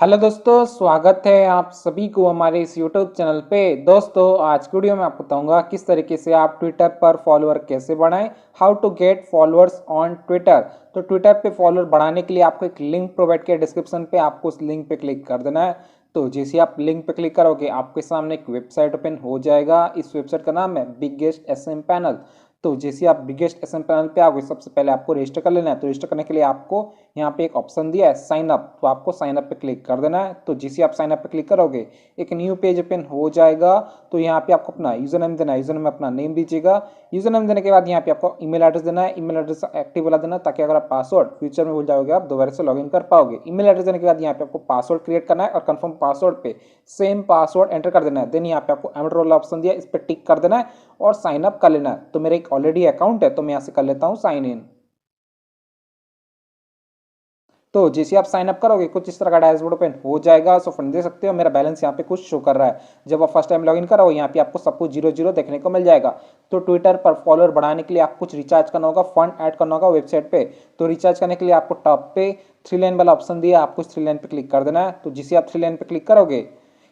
Hello दोस्तों, स्वागत है आप सभी को हमारे इस यूट्यूब चैनल पे। दोस्तों, आज की वीडियो में आपको बताऊंगा किस तरीके से आप ट्विटर पर फॉलोअर कैसे बढ़ाएं, how to get followers on Twitter. तो ट्विटर पे फॉलोअर बढ़ाने के लिए आपको एक लिंक प्रोवाइड किया डिस्क्रिप्शन पे, आपको उस लिंक पे क्लिक कर देना है। तो जैसे आप लिंक पे क्लिक करोगे आपके सामने एक वेबसाइट ओपन हो जाएगा। इस वेबसाइट का नाम है बिगेस्ट एसएम पैनल। तो जैसे आप बिगेस्ट एसएम पैनल पे आओगे, सबसे पहले आपको रजिस्टर कर लेना है। तो रजिस्टर करने के लिए आपको यहाँ पे एक ऑप्शन दिया है साइन अप, तो आपको साइन अप पे क्लिक कर देना है। तो जैसे आप साइन अप पे क्लिक करोगे एक न्यू पेज ओपन हो जाएगा। तो यहाँ पे आपको अपना यूजर नेम देना है, यूजर नेम में अपना नेम दीजिएगा। यूजर नेम देने के बाद यहाँ पे आपको ईमेल एड्रेस देना है, ईमेल एड्रेस एक्टिव वाला देना, ताकि अगर आप पासवर्ड फ्यूचर में भूल जाओगे आप दोबारा से लॉगिन कर पाओगे। ईमेल एड्रेस देने के बाद यहाँ पे आपको पासवर्ड क्रिएट करना है और कंफर्म पासवर्ड पे सेम पासवर्ड एंटर कर देना है। देन यहाँ पे आपको एनरोल ऑप्शन दिया, इस पर टिक कर देना है और साइन अप कर लेना है। तो मेरा एक ऑलरेडी अकाउंट है, तो मैं यहाँ से कर लेता हूँ साइन इन। तो जैसे आप साइन अप करोगे कुछ इस तरह का डैशबोर्ड ओपन हो जाएगा। सो फ्रेंड देख सकते हो मेरा बैलेंस यहाँ पे कुछ शो कर रहा है। जब आप फर्स्ट टाइम लॉगिन करोगे यहाँ पे आपको सब कुछ 0 0 देखने को मिल जाएगा। तो ट्विटर पर फॉलोअर बढ़ाने के लिए आपको कुछ रिचार्ज करना होगा, फंड ऐड करना होगा वेबसाइट पे। तो रिचार्ज करने के लिए आपको टॉप पे 3 लाइन वाला ऑप्शन दिया, आपको इस 3 लाइन पे क्लिक कर देना है। तो जिसे आप 3 लाइन पे क्लिक करोगे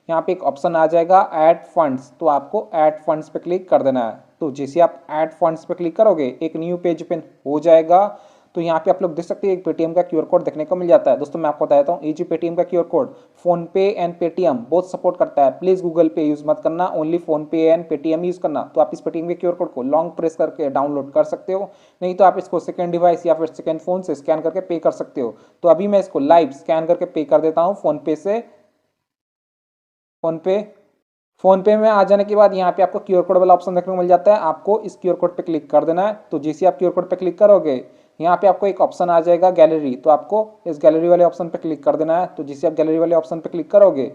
यहाँ पे एक ऑप्शन आ जाएगा ऐड फंड्स, तो आपको ऐड फंड्स पे क्लिक कर देना है। तो जैसे आप ऐड फंड्स पे क्लिक करोगे एक न्यू पेज ओपन हो जाएगा। तो यहाँ पे आप लोग देख सकते हैं एक पेटीएम का क्यूआर कोड देखने को मिल जाता है। दोस्तों मैं आपको बताता हूँ, ये जो पेटीएम का क्यूआर कोड फोन पे एंड पेटीएम बोथ सपोर्ट करता है। प्लीज गूगल पे यूज मत करना, ओनली फोन पे एंड पेटीएम यूज करना। तो आप इस पेटीएम के क्यूआर कोड को लॉन्ग प्रेस करके डाउनलोड कर सकते हो, नहीं तो आप इसको सेकंड डिवाइस या फिर सेकंड फोन से स्कैन करके पे कर सकते हो। तो अभी मैं इसको लाइव स्कैन करके पे कर देता हूँ फोन पे से। फोन पे में आ जाने के बाद यहाँ पे आपको क्यूआर कोड वाला ऑप्शन देखने को मिल जाता है, आपको इस क्यूआर कोड पे क्लिक कर देना है। तो जैसे आप क्यूआर कोड पे क्लिक करोगे यहाँ पे आपको एक ऑप्शन आ जाएगा गैलरी, तो आपको इस गैलरी वाले ऑप्शन पे क्लिक कर देना है। तो जैसे आप गैलरी वाले ऑप्शन पे क्लिक करोगे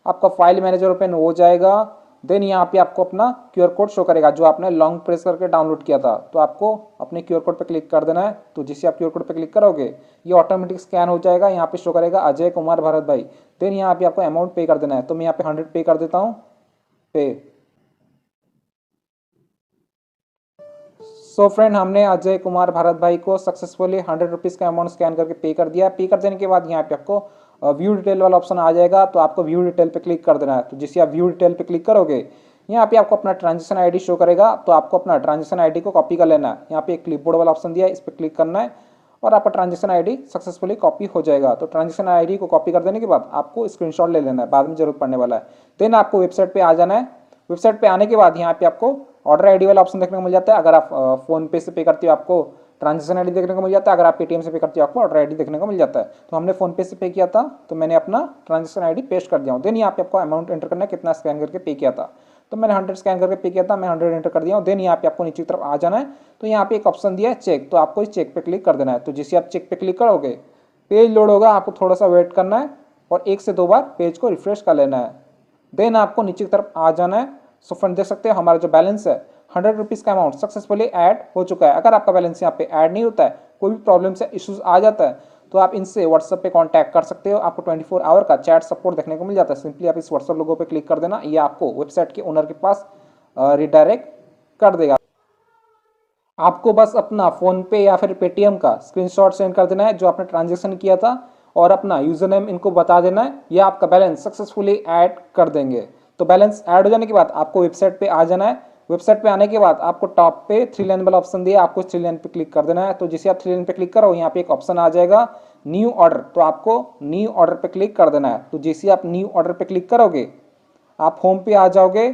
आपका फाइल मैनेजर ओपन हो जाएगा। देन यहाँ पे आपको अपना क्यूआर कोड शो करेगा जो आपने लॉन्ग प्रेस करके डाउनलोड किया था। तो आपको अपने क्यूआर कोड पे क्लिक कर देना है। तो जैसे आप क्यूआर कोड पे क्लिक करोगे ये ऑटोमेटिक स्कैन हो जाएगा, यहाँ पे शो करेगा अजय कुमार भारत भाई। देन यहाँ पे आपको अमाउंट पे कर देना है। तो मैं यहाँ पे 100 पे कर देता हूँ पे। सो फ्रेंड, हमने अजय कुमार भारत भाई को सक्सेसफुली 100 रुपीज़ का अमाउंट स्कैन करके पे कर दिया। पे कर देने के बाद यहाँ पे आपको व्यू डिटेल वाला ऑप्शन आ जाएगा, तो आपको व्यू डिटेल पे क्लिक कर देना है। तो जैसे आप व्यू डिटेल पे क्लिक करोगे यहाँ पे आपको अपना ट्रांजेक्शन आईडी शो करेगा, तो आपको अपना ट्रांजेक्शन आईडी को कॉपी कर लेना है। यहाँ पे एक क्लिपबोर्ड वाला ऑप्शन दिया है, इस पर क्लिक करना है और आपका ट्रांजेक्शन आईडी सक्सेसफुली कॉपी हो जाएगा। तो ट्रांजेक्शन आईडी को कॉपी कर देने के बाद आपको स्क्रीनशॉट ले लेना है, बाद में जरूरत पड़ने वाला है। देन आपको वेबसाइट पे आ जाना है। वेबसाइट पे आने के बाद यहाँ पे आपको ऑर्डर आईडी वाला ऑप्शन देखने को मिल जाता है। अगर आप फोन पे से पे करते हो आपको ट्रांजेक्शन आईडी देखने को मिल जाता है, अगर आप पेटीएम से पे करते हो आपको ऑर्डर आईडी देखने को मिल जाता है। तो हमने फोन पे से पे किया था, तो मैंने अपना ट्रांजेक्शन आईडी पेस्ट कर दिया हूँ। देन यहाँ पे आपको अमाउंट एंटर करना है, कितना स्कैन करके पे किया था। तो मैंने 100 स्कैन करके पे किया था, मैं 100 एंटर कर दिया हूँ। देन यहाँ पे आपको नीचे की तरफ आ जाना है। तो यहाँ पे एक ऑप्शन दिया है चेक, तो आपको इस चेक पे क्लिक कर देना है। तो जैसे आप चेक पे क्लिक करोगे पेज लोड होगा, आपको थोड़ा सा वेट करना है और 1 से 2 बार पेज को रिफ्रेश कर लेना है। देन आपको नीचे की तरफ आ जाना है। सो फ्रेंड देख सकते हैं हमारा जो बैलेंस है 100 रुपीज़ का अमाउंट सक्सेसफुली ऐड हो चुका है। अगर आपका बैलेंस यहाँ पे ऐड नहीं होता है, कोई भी प्रॉब्लम से इश्यूज आ जाता है, तो आप इनसे व्हाट्सएप पे कांटेक्ट कर सकते हो। आपको 24 आवर का चैट सपोर्ट देखने को मिल जाता है। सिंपली आप इस व्हाट्सएप लोगो पे क्लिक कर देना, ये आपको वेबसाइट के ओनर के पास रिडायरेक्ट कर देगा। आपको बस अपना फोन पे या फिर पेटीएम का स्क्रीनशॉट सेंड कर देना है जो आपने ट्रांजेक्शन किया था, और अपना यूजर नेम इनको बता देना है, ये आपका बैलेंस सक्सेसफुली ऐड कर देंगे। तो बैलेंस ऐड हो जाने के बाद आपको वेबसाइट पे आ जाना है। वेबसाइट पे आने के बाद आपको टॉप पे 3 लाइन वाला ऑप्शन दिया, आपको 3 लाइन पे क्लिक कर देना है। तो जैसे आप 3 लाइन पे क्लिक करो यहाँ पे एक ऑप्शन आ जाएगा न्यू ऑर्डर, तो आपको न्यू ऑर्डर पे क्लिक कर देना है। तो जैसे आप न्यू ऑर्डर पे क्लिक करोगे आप होम पे आ जाओगे।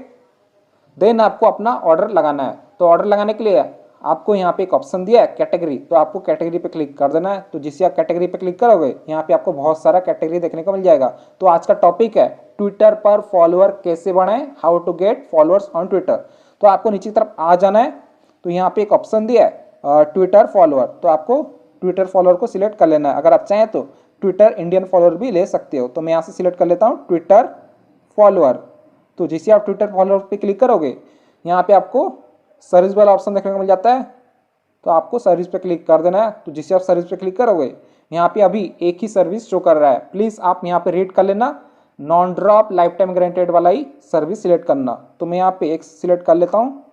देन आपको अपना ऑर्डर लगाना है। तो ऑर्डर लगाने के लिए आपको यहाँ पे एक ऑप्शन दिया है कैटेगरी, तो आपको कैटेगरी पे क्लिक कर देना है। तो जिससे आप कैटेगरी पे क्लिक करोगे यहाँ पे आपको बहुत सारा कैटेगरी देखने को मिल जाएगा। तो आज का टॉपिक है ट्विटर पर फॉलोअर कैसे बढ़ाएं, how to get followers on Twitter. तो आपको नीचे की तरफ आ जाना है। तो यहाँ पे एक ऑप्शन दिया है ट्विटर फॉलोअर, तो आपको ट्विटर फॉलोअर को सिलेक्ट कर लेना है। अगर आप चाहें तो ट्विटर इंडियन फॉलोअर भी ले सकते हो। तो मैं यहाँ से सिलेक्ट कर लेता हूँ ट्विटर फॉलोअर। तो जैसे आप ट्विटर फॉलोअर पे क्लिक करोगे यहाँ पे आपको सर्विस वाला ऑप्शन देखने को मिल जाता है, तो आपको सर्विस पे क्लिक कर देना है। तो जिससे आप सर्विस पे क्लिक करोगे यहाँ पे अभी एक ही सर्विस शो कर रहा है, प्लीज़ आप यहाँ पे रीड कर लेना, non drop life time guaranteed वाला ही सर्विस सिलेक्ट करना। तो मैं यहाँ पे एक सिलेक्ट कर लेता हूँ।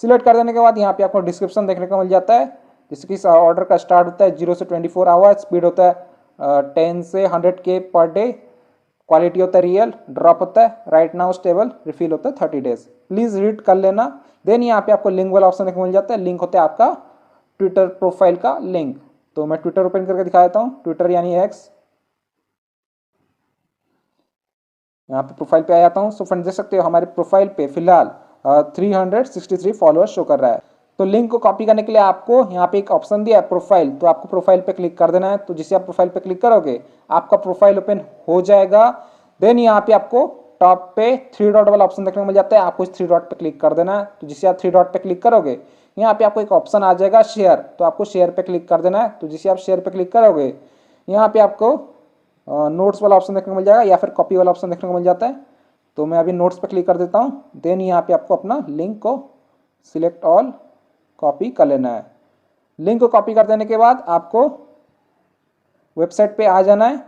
सिलेक्ट कर देने के बाद यहाँ पे आपको डिस्क्रिप्शन देखने को मिल जाता है, जैसे कि ऑर्डर का स्टार्ट होता है 0 से 24 आवर, स्पीड होता है 10 से 100K पर डे, क्वालिटी होता है रियल, ड्रॉप होता है राइट नाउ स्टेबल, रिफिल होता है 30 डेज। प्लीज रीड कर लेना। देन यहाँ पे आपको लिंक वाला ऑप्शन देखने मिल जाता है। लिंक होता है आपका ट्विटर प्रोफाइल का लिंक। तो मैं ट्विटर ओपन करके दिखा देता हूँ, ट्विटर यानी एक्स। यहाँ पे प्रोफाइल पे आ जाता हूँ। सो फ्रेंड्स देख सकते हो हमारे प्रोफाइल पे फिलहाल 363 फॉलोअर्स शो कर रहा है। तो लिंक को कॉपी करने के लिए आपको यहाँ पे एक ऑप्शन दिया है प्रोफाइल, तो आपको प्रोफाइल पे क्लिक कर देना है। तो जिससे आप प्रोफाइल पे क्लिक करोगे आपका प्रोफाइल ओपन हो जाएगा। देन यहाँ पे आपको टॉप पे 3 डॉट वाला ऑप्शन देखने को मिल जाता है, आपको इस 3 डॉट पे क्लिक कर देना है। तो जिससे आप 3 डॉट पे क्लिक करोगे यहाँ पे आपको एक ऑप्शन आ जाएगा शेयर, तो आपको शेयर पे क्लिक कर देना है। तो जिससे आप शेयर पे क्लिक करोगे यहाँ पे आपको नोट्स वाला ऑप्शन देखने को मिल जाएगा या फिर कॉपी वाला ऑप्शन देखने को मिल जाता है। तो मैं अभी नोट्स पे क्लिक कर देता हूँ। देन यहाँ पे आपको अपना लिंक को सिलेक्ट ऑल कॉपी कर लेना है। लिंक को कॉपी कर देने के बाद आपको वेबसाइट पे आ जाना है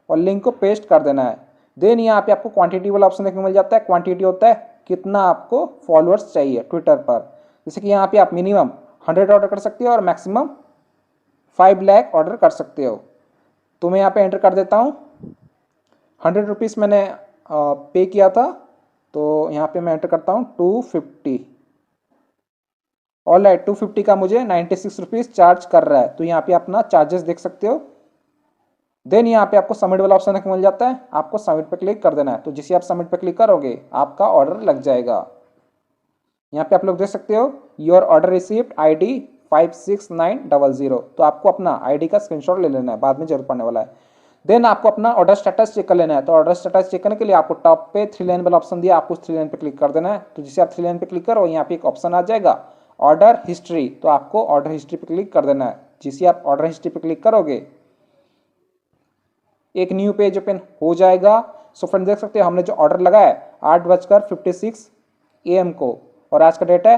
और लिंक को पेस्ट कर देना है। देन यहाँ पे आपको क्वांटिटी वाला ऑप्शन देखने को मिल जाता है। क्वांटिटी होता है कितना आपको फॉलोअर्स चाहिए ट्विटर पर। जैसे कि यहाँ पे आप मिनिमम 100 ऑर्डर कर सकते हो और मैक्सिमम 5 लाख ऑर्डर कर सकते हो। तो मैं यहाँ पे एंटर कर देता हूँ। 100 रुपीज़ मैंने पे किया था, तो यहाँ पे मैं एंटर करता हूँ 250। ऑल राइट, 250 का मुझे 96 रुपीज़ चार्ज कर रहा है। तो यहाँ पे अपना चार्जेस देख सकते हो। देन यहाँ पे आपको सबमिट वाला ऑप्शन मिल जाता है, आपको सबमिट पे क्लिक कर देना है। तो जिसे आप सबमिट पे क्लिक करोगे आपका ऑर्डर लग जाएगा। यहाँ पे आप लोग देख सकते हो योर ऑर्डर रिसीव्ड ID 56900। तो आपको अपना ID का स्क्रीनशॉट ले लेना है, बाद में जरूरत पड़ने वाला है। देन आपको अपना ऑर्डर स्टेटस चेक कर लेना है। तो ऑर्डर स्टेटस चेक करने के लिए आपको टॉप पे 3 लाइन वाला ऑप्शन दिया, आपको उस 3 लाइन पे क्लिक कर देना है। तो जिसे आप 3 लाइन पे क्लिक करो यहाँ पे एक ऑप्शन आ जाएगा ऑर्डर हिस्ट्री। तो आपको ऑर्डर हिस्ट्री पे क्लिक कर देना है। जिसे आप ऑर्डर हिस्ट्री पे क्लिक करोगे एक न्यू पेज ओपन हो जाएगा। सो फ्रेंड देख सकते हो हमने जो ऑर्डर लगाया है 8:56 AM को और आज का डेट है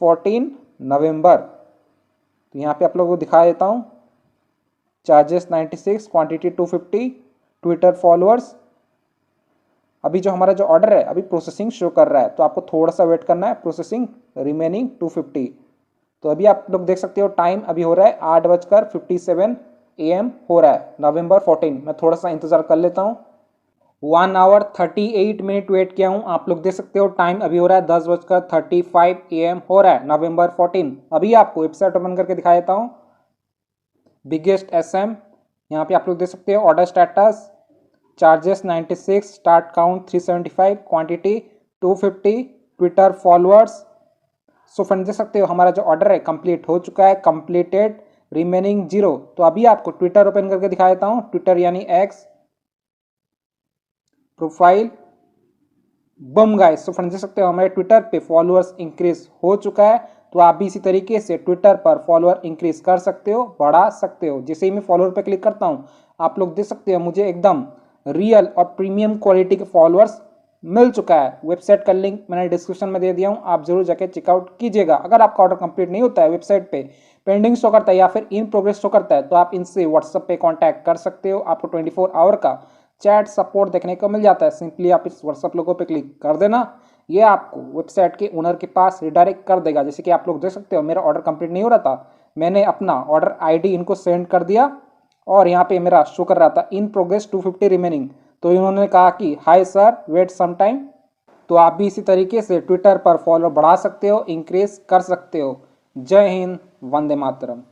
14 नवंबर। तो यहाँ पे आप लोगों को दिखा देता हूँ। Charges 96, quantity 250, Twitter followers. अभी जो हमारा जो ऑर्डर है अभी प्रोसेसिंग शो कर रहा है, तो आपको थोड़ा सा वेट करना है। Processing remaining 250। तो अभी आप लोग देख सकते हो टाइम अभी हो रहा है 8:57 AM हो रहा है नवंबर 14। मैं थोड़ा सा इंतजार कर लेता हूँ। 1 आवर 38 मिनट वेट किया हूँ। आप लोग देख सकते हो टाइम अभी हो रहा है 10:35 AM हो रहा है नवंबर 14। अभी आपको वेबसाइट ओपन करके दिखा देता हूँ बिगेस्ट SM। यहाँ पे आप लोग देख सकते हो order status, charges 96, start count 375, quantity 250, Twitter followers. So friends देख सकते हो हमारा जो ऑर्डर है कंप्लीट हो चुका है, कंप्लीटेड रिमेनिंग 0। तो अभी आपको ट्विटर ओपन करके दिखा देता हूँ। ट्विटर यानी एक्स प्रोफाइल। बम गाइस, सो फ्रेंड्स देख सकते हो हमारे ट्विटर पे फॉलोअर्स इंक्रीज हो चुका है। तो आप भी इसी तरीके से ट्विटर पर फॉलोअर इंक्रीज कर सकते हो, बढ़ा सकते हो। जैसे ही मैं फॉलोअर पे क्लिक करता हूँ आप लोग देख सकते हो मुझे एकदम रियल और प्रीमियम क्वालिटी के फॉलोअर्स मिल चुका है। वेबसाइट का लिंक मैंने डिस्क्रिप्शन में दे दिया हूँ, आप जरूर जाके चेकआउट कीजिएगा। अगर आपका ऑर्डर कंप्लीट नहीं होता है, वेबसाइट पे पेंडिंग शो करता है या फिर इन प्रोग्रेस शो करता है, तो आप इनसे व्हाट्सएप पे कांटेक्ट कर सकते हो। आपको 24 आवर का चैट सपोर्ट देखने को मिल जाता है। सिंपली आप इस व्हाट्सएप लोगों पे क्लिक कर देना, ये आपको वेबसाइट के ओनर के पास रिडायरेक्ट कर देगा। जैसे कि आप लोग देख सकते हो मेरा ऑर्डर कंप्लीट नहीं हो रहा था, मैंने अपना ऑर्डर ID इनको सेंड कर दिया और यहाँ पे मेरा शो कर रहा था इन प्रोग्रेस 250 रिमेनिंग। तो इन्होंने कहा कि hi sir wait some time. तो आप भी इसी तरीके से ट्विटर पर फॉलो बढ़ा सकते हो, इंक्रीज कर सकते हो। जय हिंद, वंदे मातरम।